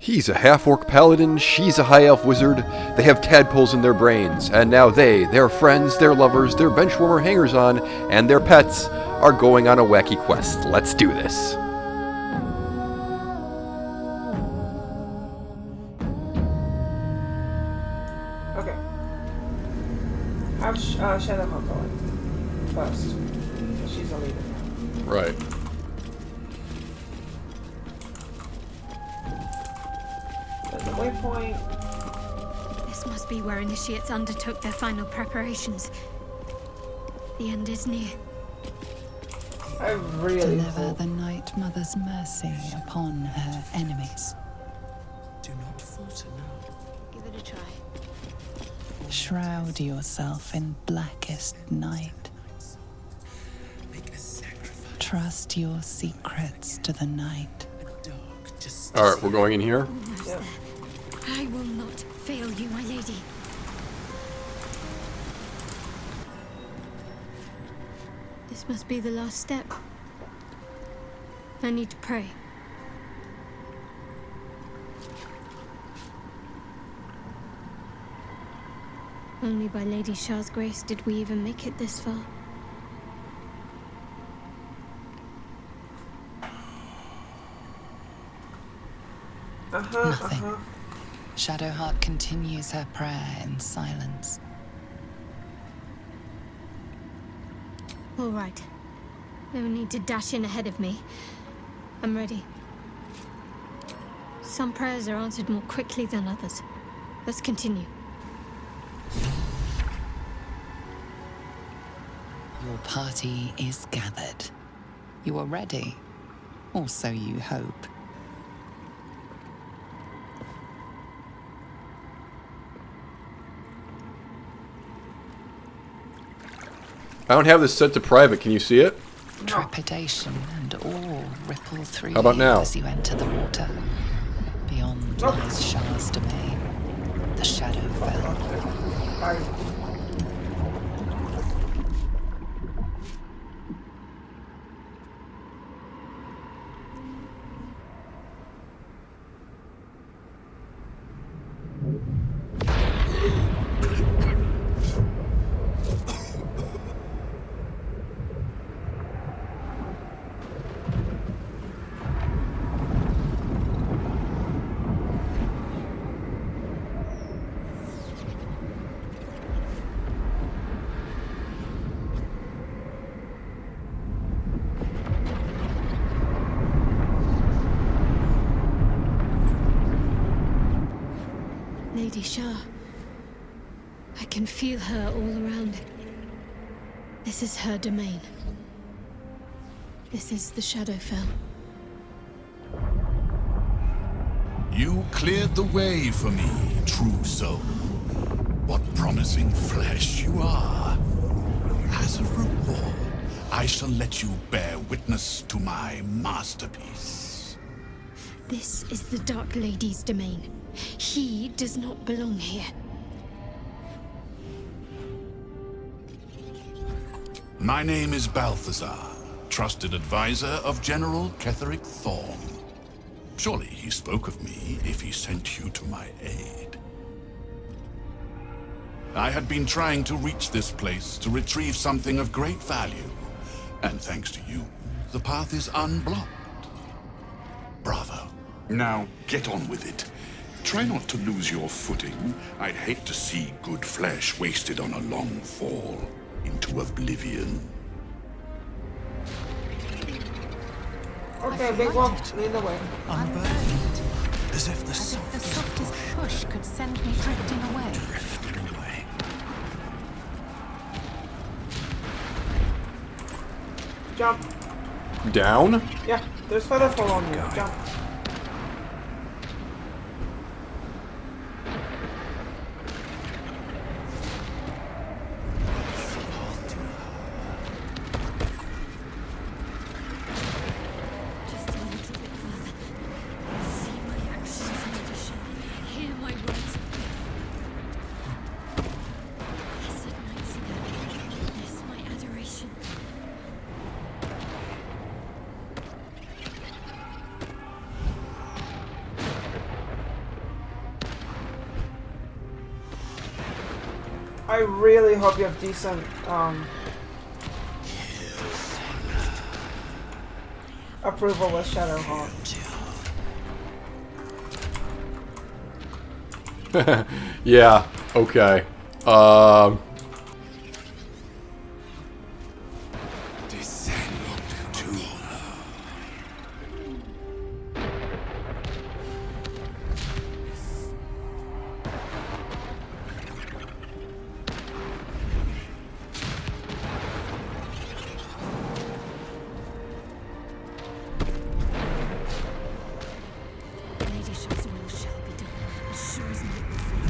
He's a half-orc paladin, she's a high-elf wizard, they have tadpoles in their brains, and now their friends, their lovers, their benchwarmer hangers-on, and their pets are going on a wacky quest. Let's do this. Okay. How's Shadowhawk going? First. She's a leader. Right. There's a waypoint. This must be where initiates undertook their final preparations. The end is near. I really Deliver hope. the Night Mother's mercy upon her enemies. Do not falter now. Give it a try. Shroud yourself in blackest night. Make a sacrifice. Trust your secrets to the night. A dark justice. Alright, we're going in here. Almost Yep. there. I will not fail you, my lady. This must be the last step. I need to pray. Only by Lady Shah's grace did we even make it this far. Nothing. Shadowheart continues her prayer in silence. All right. No need to dash in ahead of me. I'm ready. Some prayers are answered more quickly than others. Let's continue. Your party is gathered. You are ready. Or so you hope. I don't have this set to private, can you see it? Trepidation and awe ripple through How about you now? as you enter the water. Beyond lies Shah's domain. The shadow fell. Lady Shah. I can feel her all around. This is her domain. This is the Shadowfell. You cleared the way for me, true soul. What promising flesh you are. As a reward, I shall let you bear witness to my masterpiece. This is the Dark Lady's domain. He does not belong here. My name is Balthazar, trusted advisor of General Ketheric Thorn. Surely he spoke of me if he sent you to my aid. I had been trying to reach this place to retrieve something of great value, and thanks to you, the path is unblocked. Bravo. Now get on with it. Try not to lose your footing. I'd hate to see good flesh wasted on a long fall into oblivion. Okay, big one. Lead the way. Unburdened. As if the As if the softest softest push could send me drifting away. drifting away. Jump. Down? Yeah, there's Featherfall on you. Jump. Just a little bit further. See my actions, Lady Shah. Hear my words. Blessed Nightingale, bless my adoration. I really hope you have decent approval with Shadowhawk. Yeah, okay. Descend to Lady Shaw's will shall be done, as sure as night will fall.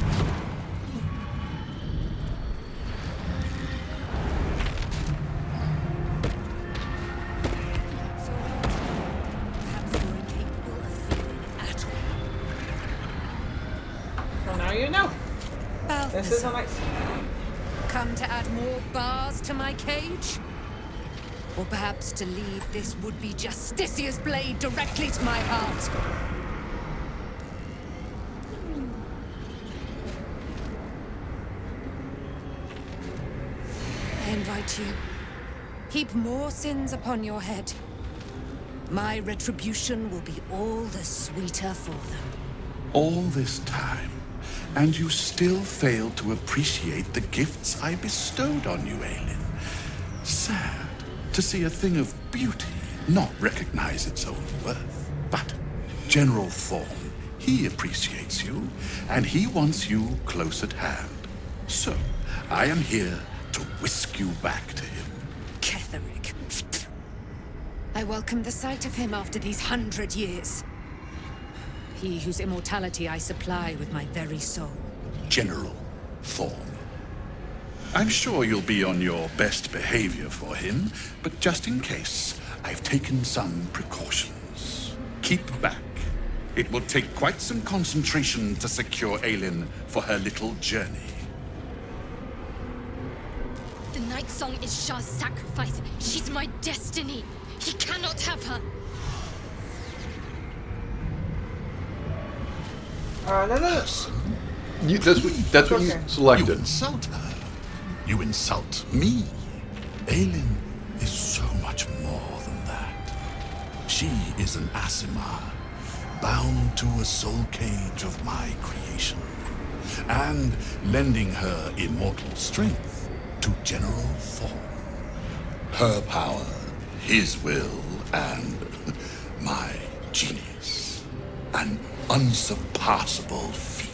So now you know. This is a Balthazar, nice. come to add more bars to my cage? Or perhaps to lead this would-be Justicia's blade directly to my heart? I invite you. Heap more sins upon your head. My retribution will be all the sweeter for them. all this time, and you still fail to appreciate the gifts I bestowed on you, Aelin. Sad to see a thing of beauty not recognize its own worth. But General Thorn, he appreciates you, and he wants you close at hand. So, I am here to whisk you back to him. Ketherick. I welcome the sight of him after these 100 years. He whose immortality I supply with my very soul. General Thorn. I'm sure you'll be on your best behavior for him, but just in case, I've taken some precautions. Keep back. It will take quite some concentration to secure Aelin for her little journey. The night song is Shah's sacrifice. She's my destiny. He cannot have her. No. That's what you Okay. You selected. insult her. You insult me. Aelin is so much more than that. She is an Asimar, bound to a soul cage of my creation, and lending her immortal strength to General Thorn. Her power, his will, and my genius. An unsurpassable feat.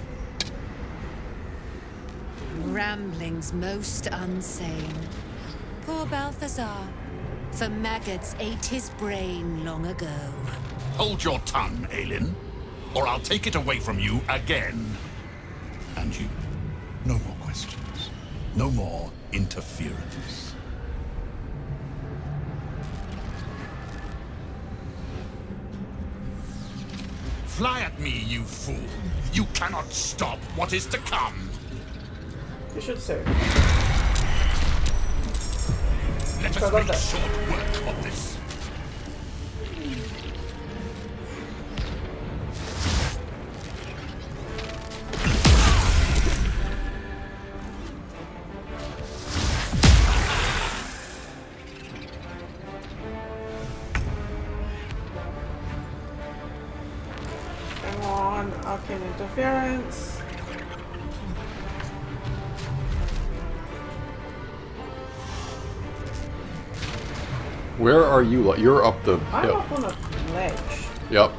Ramblings most unsane. Poor Balthazar. For maggots ate his brain long ago. Hold your tongue, Aelin, or I'll take it away from you again. And you, no more questions. No more interference. Fly at me, you fool. You cannot stop what is to come. You should say. Let I us love make that. short work of this. Come on, arcane interference. Where are you? You're up the I'm hill. up on a ledge. Yep.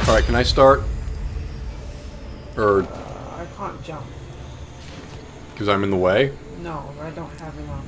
Alright, can I start? Or, I can't jump. because I'm in the way? No, I don't have enough.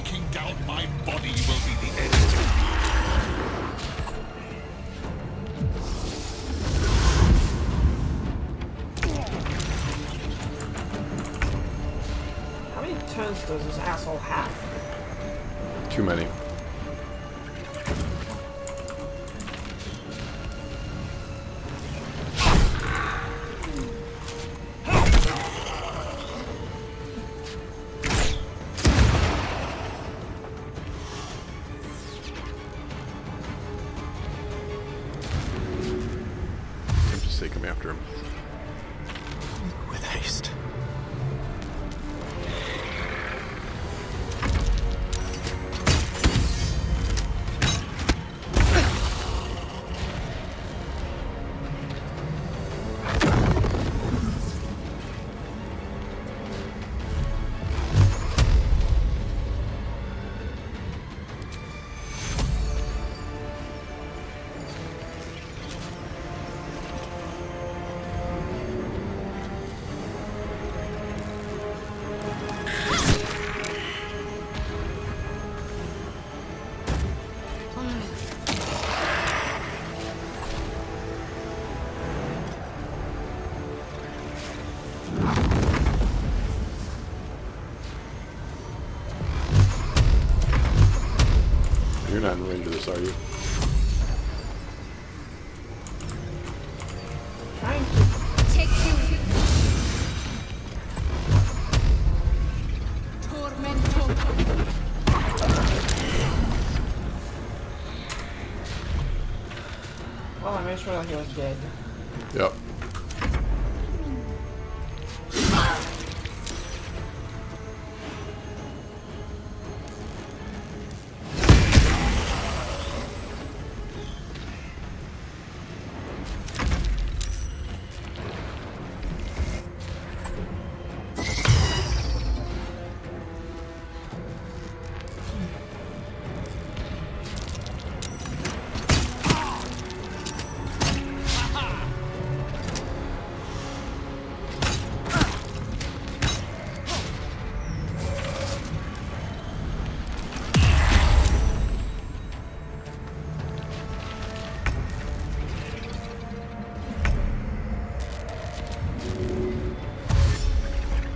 striking down my body will be the end. How many turns does this asshole have? Too many. Just take him after him. With haste. You're not in range of this, are you? Trying to. Take you. Tormento. Well, I made sure that he was dead. Yep.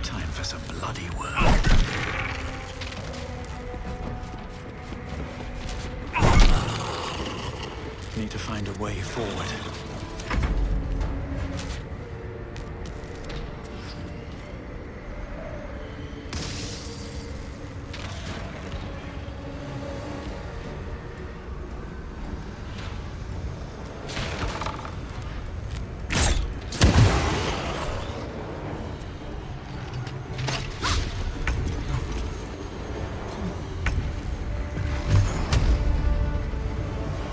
Time for some bloody work. Need to find a way forward.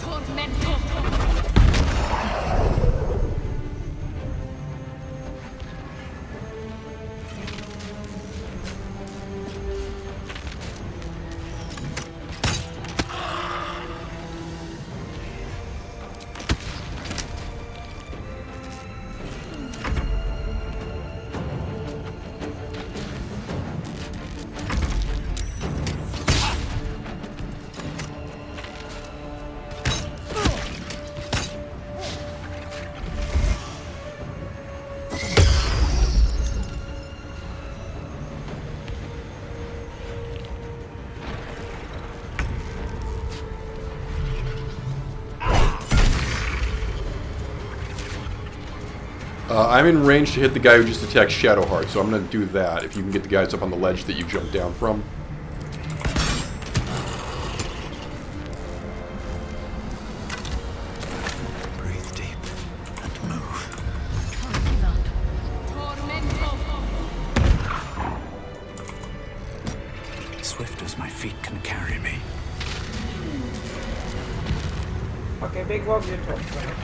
Tormento. I'm in range to hit the guy who just attacked Shadowheart, so I'm going to do that. If you can get the guys up on the ledge that you jumped down from. Breathe deep and move. Can't give up. Tormento. Swift as my feet can carry me. Okay, big Bob, you talk. Right?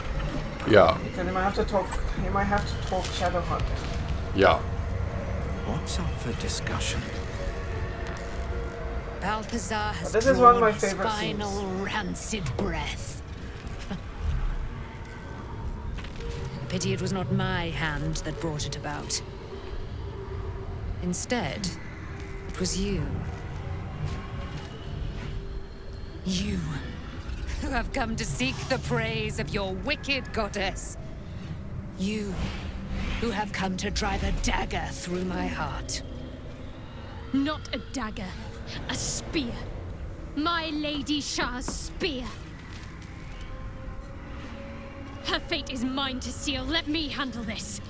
Yeah, Because he might have to talk. He might have to talk Shadowheart. yeah. What's up for discussion? Balthazar has This is one of my drawn his favorite final scenes. rancid breath. Pity it was not my hand that brought it about. Instead, it was you. You, who have come to seek the praise of your wicked goddess. You, who have come to drive a dagger through my heart. Not a dagger, a spear. My Lady Shah's spear. Her fate is mine to seal. Let me handle this.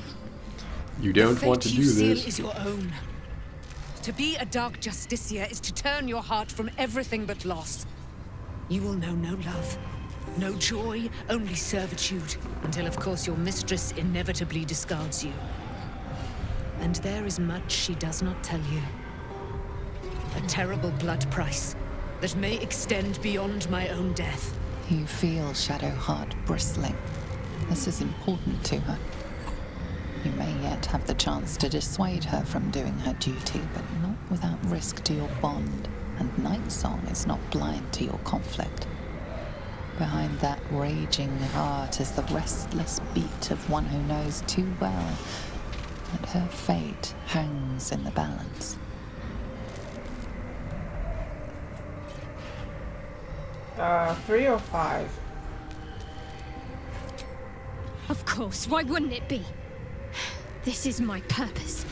You don't want to The do fate you this. seal is your own. To be a dark justiciar is to turn your heart from everything but loss. You will know no love, no joy, only servitude, until of course your mistress inevitably discards you. And there is much she does not tell you. A terrible blood price that may extend beyond my own death. You feel Shadowheart bristling. This is important to her. You may yet have the chance to dissuade her from doing her duty, but not without risk to your bond. And Nightsong is not blind to your conflict. Behind that raging heart is the restless beat of one who knows too well that her fate hangs in the balance. Three or five? Of course, why wouldn't it be? This is my purpose.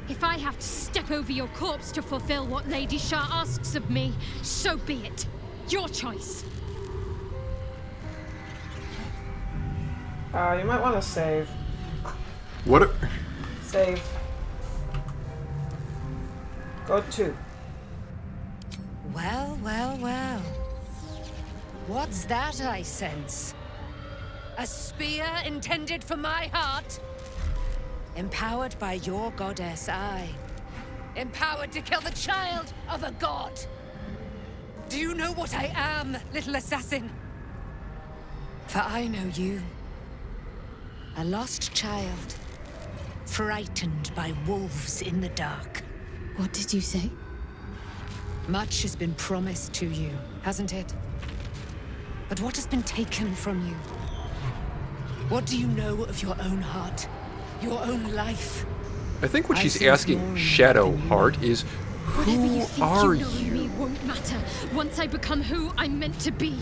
If I have to step over your corpse to fulfill what Lady Shah asks of me, so be it. Your choice. You might want to save. What? Save. Go 2. Well, well, well. What's that I sense? A spear intended for my heart? Empowered by your goddess, I. Empowered to kill the child of a god. Do you know what I am, little assassin? For I know you. A lost child. Frightened by wolves in the dark. What did you say? Much has been promised to you, hasn't it? But what has been taken from you? What do you know of your own heart? Your own life? I think what I she's sense asking more in you Shadowheart is, Whatever who you think are you know of you? me won't matter once I become who I'm meant to be.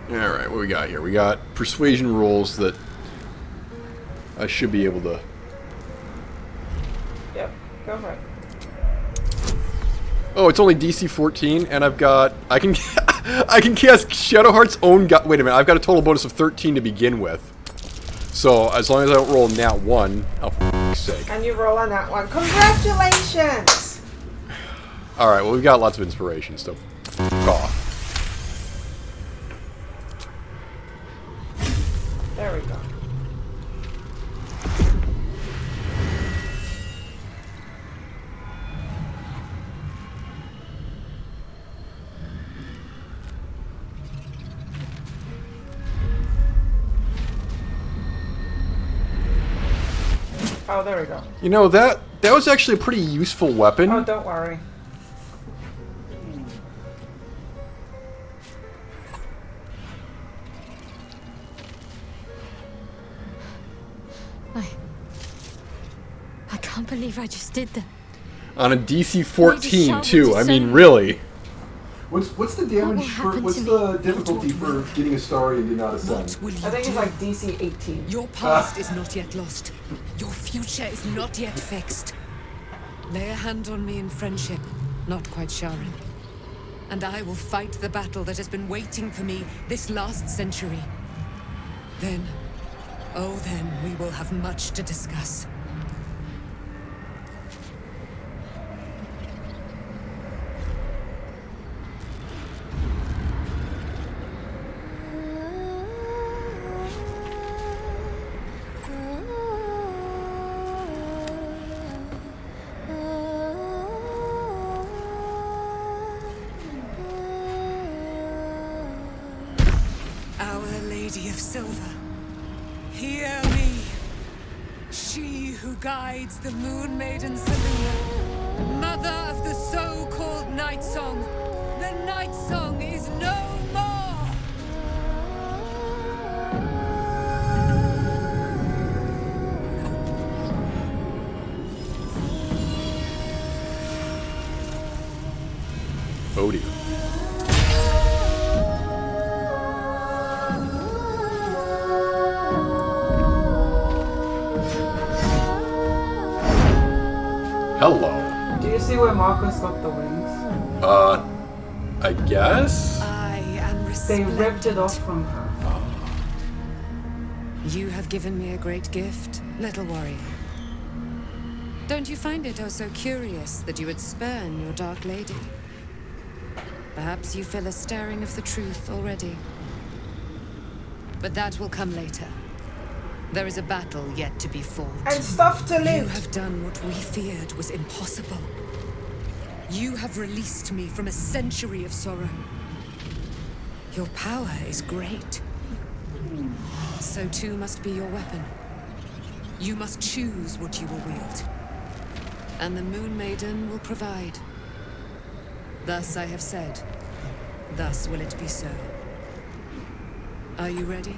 Alright, what we got here? We got persuasion rolls that I should be able to... Yep, go for it. Oh, it's only DC 14, and I've got... I can I can cast Shadowheart's own... Wait a minute, I've got a total bonus of 13 to begin with. So, as long as I don't roll nat 1, oh, for f***'s sake. And you roll on that one. Congratulations! Alright, well, we've got lots of inspiration, so f*** off. There we go. Oh, there we go. You know, that was actually a pretty useful weapon. Oh, don't worry. I can't believe I just did that. On a DC Lady 14, Shah too. would I mean, discern- really. What's the will damage for... happen What's to the me? difficulty for getting a star and did not ascend? What will you I think do? it's like DC 18. Your past is not yet lost. Your future is not yet fixed. Lay a hand on me in friendship, not quite Sharon. And I will fight the battle that has been waiting for me this last century. Then, oh then, we will have much to discuss. Our Lady of Silver, hear me. She who guides the Moon Maiden Seluna, mother of the so-called Night Song. The Night Song is no more! Hello. Do you see where Marcus got the wings? I guess? I am They resplendent. ripped it off from her. You have given me a great gift, little warrior. Don't you find it oh so curious that you would spurn your dark lady? Perhaps you feel a stirring of the truth already. But that will come later. There is a battle yet to be fought. And stuff to You loot. have done what we feared was impossible. You have released me from a century of sorrow. Your power is great. So too must be your weapon. You must choose what you will wield. And the Moon Maiden will provide. Thus I have said. Thus will it be so. Are you ready?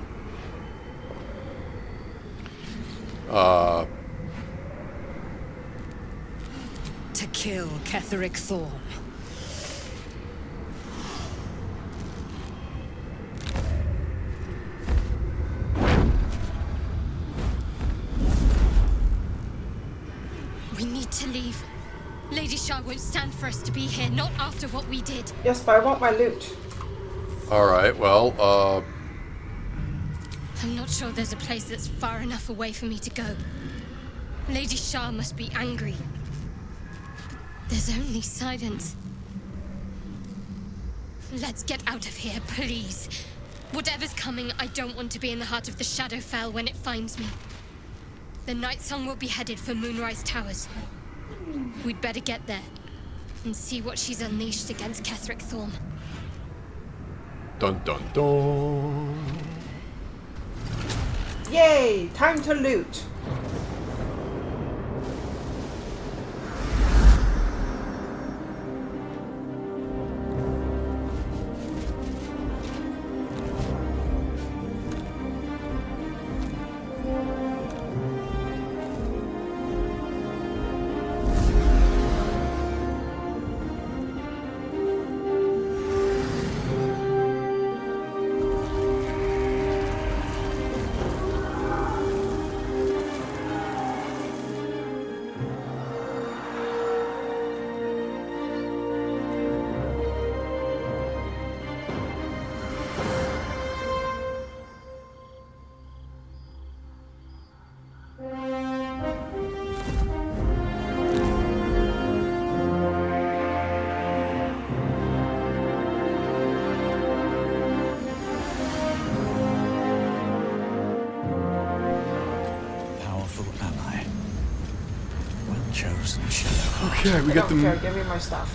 To kill Ketheric Thorm. We need to leave. Lady Shah won't stand for us to be here, not after what we did. Yes, but I want my loot. Alright, well, I'm not sure there's a place that's far enough away for me to go. Lady Shah must be angry. There's only silence. Let's get out of here, please. Whatever's coming, I don't want to be in the heart of the Shadowfell when it finds me. The Night Song will be headed for Moonrise Towers. We'd better get there and see what she's unleashed against Ketheric Thorm. dun dun dun. Yay! Time to loot. Powerful ally. Well chosen, Shadowheart. Okay, we I got don't care. the... Give me my stuff.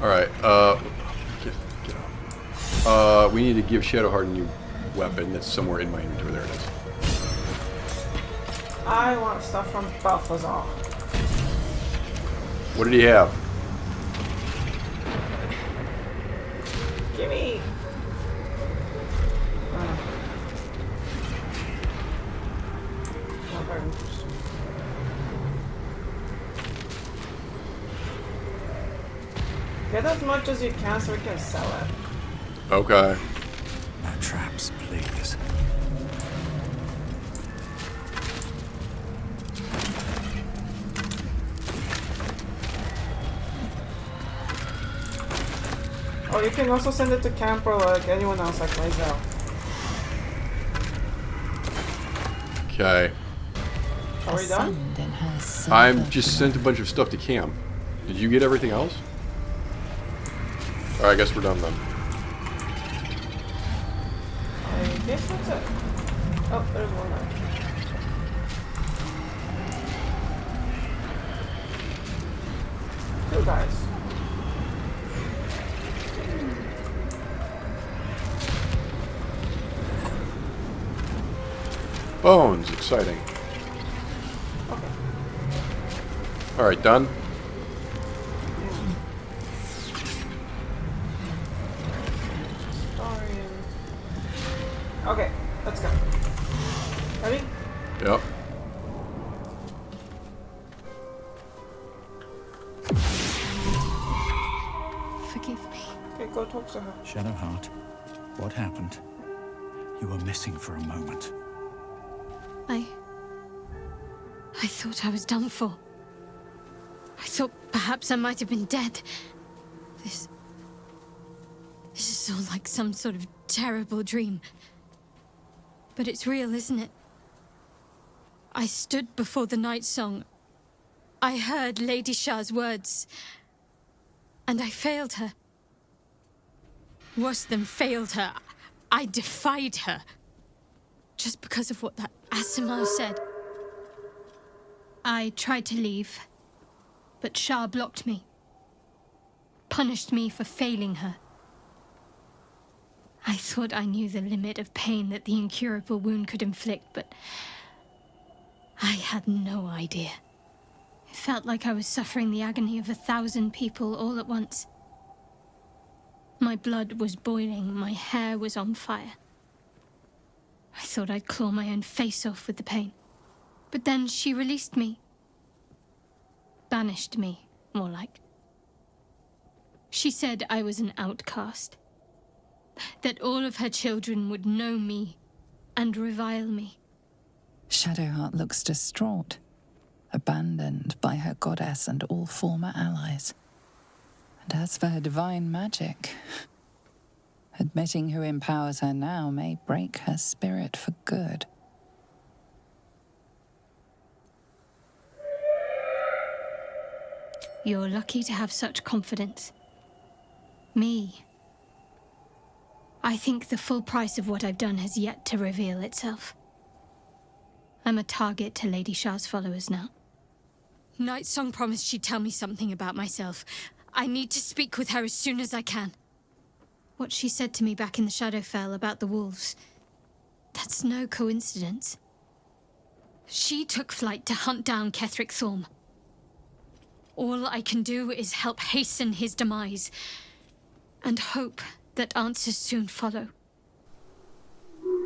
Alright, get off. We need to give Shadowheart a new weapon that's somewhere in my inventory. There it is. I want stuff from Balthazar. What did he have? Gimme! Not very interesting. Get as much as you can so we can sell it. Okay. No traps, please. Or you can also send it to camp or like anyone else like myself. Okay. Are we done? Ascend in her I'm silver just sent a bunch of stuff to camp. Did you get everything else? Alright, I guess we're done then. I guess that's it. Oh, there's one more. Two guys. Bones, exciting. Okay. Alright, done? Okay, let's go. Ready? Yep. Forgive me. Okay, go talk to her. Shadowheart, what happened? You were missing for a moment. I thought I was done for. I thought perhaps I might have been dead. This is all like some sort of terrible dream. But it's real, isn't it? I stood before the night song. I heard Lady Shah's words. And I failed her. Worse than failed her, I defied her. Just because of what that Asimar said. I tried to leave, but Shah blocked me. Punished me for failing her. I thought I knew the limit of pain that the incurable wound could inflict, but I had no idea. It felt like I was suffering the agony of 1,000 people all at once. My blood was boiling, my hair was on fire. I thought I'd claw my own face off with the pain. But then she released me. Banished me, more like. She said I was an outcast. That all of her children would know me and revile me. Shadowheart looks distraught, abandoned by her goddess and all former allies. And as for her divine magic, admitting who empowers her now may break her spirit for good. You're lucky to have such confidence. Me. I think the full price of what I've done has yet to reveal itself. I'm a target to Lady Shah's followers now. Nightsong promised she'd tell me something about myself. I need to speak with her as soon as I can. What she said to me back in the Shadowfell about the wolves, that's no coincidence. She took flight to hunt down Ketheric Thorm. All I can do is help hasten his demise, and hope that answers soon follow.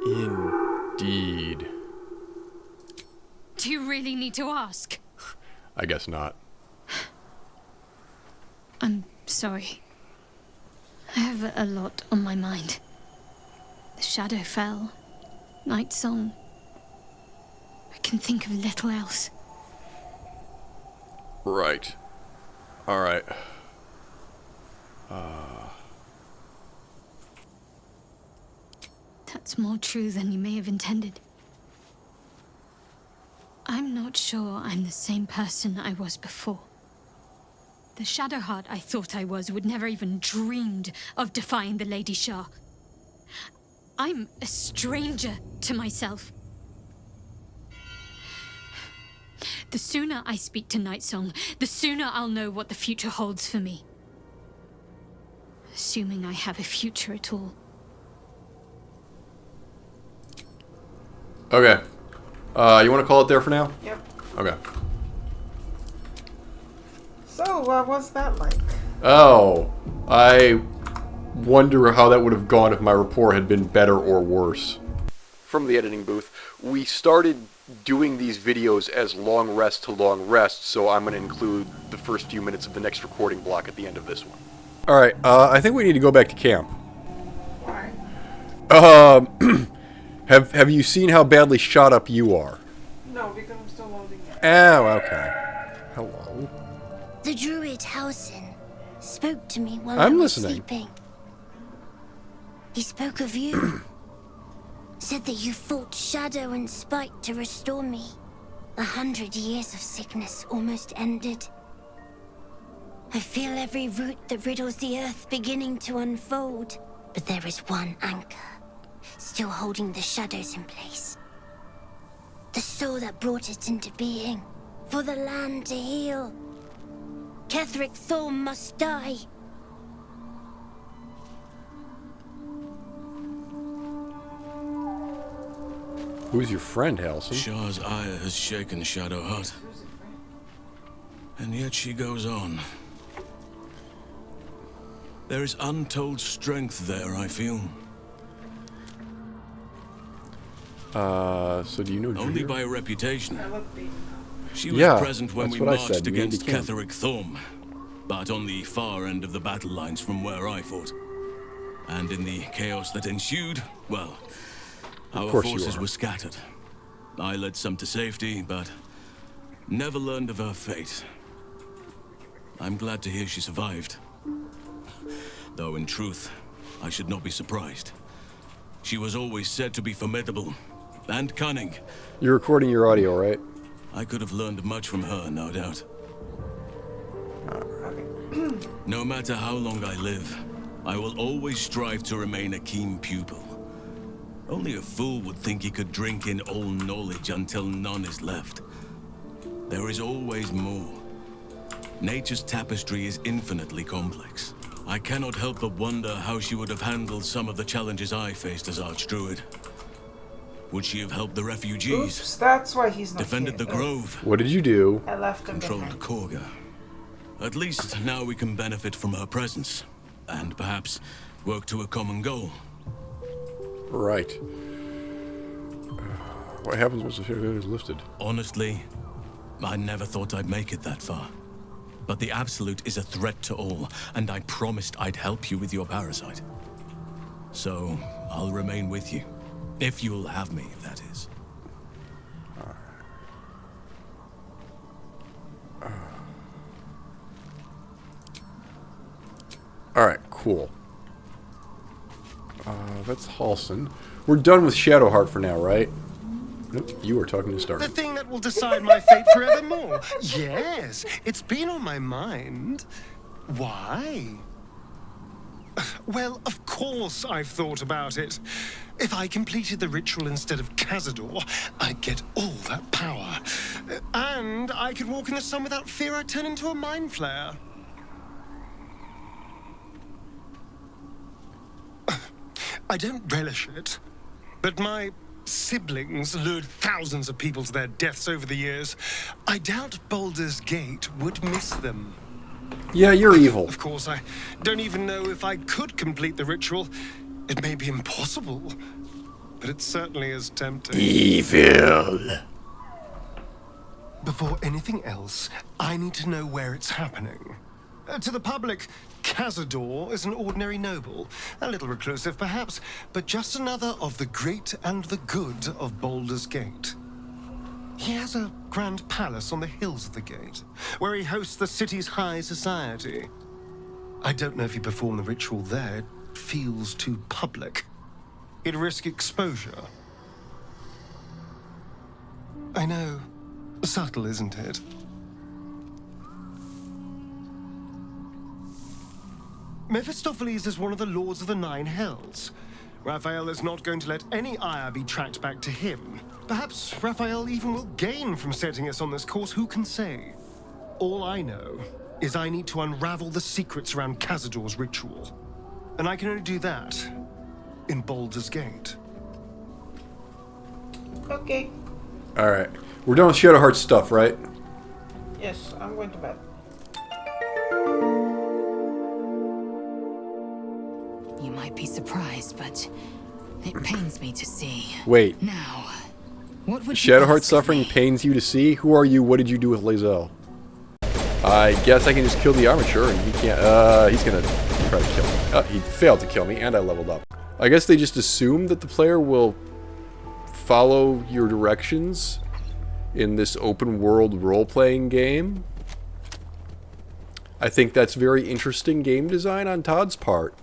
Indeed. Do you really need to ask? I guess not. I'm sorry. I have a lot on my mind. The Shadowfell, Nightsong. I can think of little else. Right. Alright. That's more true than you may have intended. I'm not sure I'm the same person I was before. The Shadowheart I thought I was would never even dreamed of defying the Lady Shah. I'm a stranger to myself. The sooner I speak to Nightsong, the sooner I'll know what the future holds for me. Assuming I have a future at all. Okay. You want to call it there for now? Yep. Okay. So, what's that like? Oh, I wonder how that would have gone if my report had been better or worse. From the editing booth, we started doing these videos as long rest to long rest, so I'm going to include the first few minutes of the next recording block at the end of this one. Alright, I think we need to go back to camp. Why? Have you seen how badly shot up you are? No, because I'm still loading it. Oh, okay. Hello. The druid Halsin spoke to me while I'm I was listening. sleeping. He spoke of you. Said that you fought shadow and spite to restore me. 100 years of sickness almost ended. I feel every root that riddles the earth beginning to unfold. But there is one anchor, still holding the shadows in place. The soul that brought it into being, for the land to heal. Ketheric Thorm must die. Who's your friend, Halsin? Shah's ire has shaken Shadowheart. And yet she goes on. There is untold strength there, I feel. So do you know Only Dreer? by reputation. I look beaten up. She was Yeah, present when that's we what I marched said. We need against to camp. Ketheric Thorm, but on the far end of the battle lines from where I fought. And in the chaos that ensued, well, our course you forces are. were scattered. I led some to safety, but Never learned of her fate. I'm glad to hear she survived. Though in truth, I should not be surprised. She was always said to be formidable and cunning. You're recording your audio, right? I could have learned much from her, no doubt. No matter how long I live, I will always strive to remain a keen pupil. Only a fool would think he could drink in all knowledge until none is left. There is always more. Nature's tapestry is infinitely complex. I cannot help but wonder how she would have handled some of the challenges I faced as Archdruid. Would she have helped the refugees? Oops, that's why he's not Defended here. the Grove? What did you do? I left him Controlled behind. Korga? At least now we can benefit from her presence. And perhaps work to a common goal. Right. What happens once the shadow is lifted? Honestly, I never thought I'd make it that far. But the Absolute is a threat to all, and I promised I'd help you with your parasite. So, I'll remain with you. If you'll have me, that is. Alright, cool. That's Halson. We're done with Shadowheart for now, right? Nope, you were talking to Stark. The thing that will decide my fate forevermore. Yes, it's been on my mind. Why? Well, of course I've thought about it. If I completed the ritual instead of Cazador, I'd get all that power. And I could walk in the sun without fear I'd turn into a mind flayer. I don't relish it, but my siblings lured thousands of people to their deaths over the years. I doubt Baldur's Gate would miss them. Yeah, you're evil. Of course, I don't even know if I could complete the ritual. It may be impossible, but it certainly is tempting. Evil. Before anything else, I need to know where it's happening. To the public, Cazador is an ordinary noble, a little reclusive perhaps, but just another of the great and the good of Baldur's Gate. He has a grand palace on the hills of the gate, where he hosts the city's high society. I don't know if he performed the ritual there. It feels too public. He'd risk exposure. I know. Subtle, isn't it? Mephistopheles is one of the Lords of the Nine Hells. Raphael is not going to let any ire be tracked back to him. Perhaps Raphael even will gain from setting us on this course, who can say? All I know is I need to unravel the secrets around Cazador's ritual. And I can only do that in Baldur's Gate. Okay. Alright. We're done with Shadowheart stuff, right? Yes, I'm going to bed. You might be surprised, but it pains me to see. Wait. Now, what would you Shadowheart ask of suffering me? pains you to see? Who are you? What did you do with Lae'zel? I guess I can just kill the armature and he can't, he's gonna try to kill me. He failed to kill me and I leveled up. I guess they just assume that the player will follow your directions in this open world role-playing game. I think that's very interesting game design on Todd's part.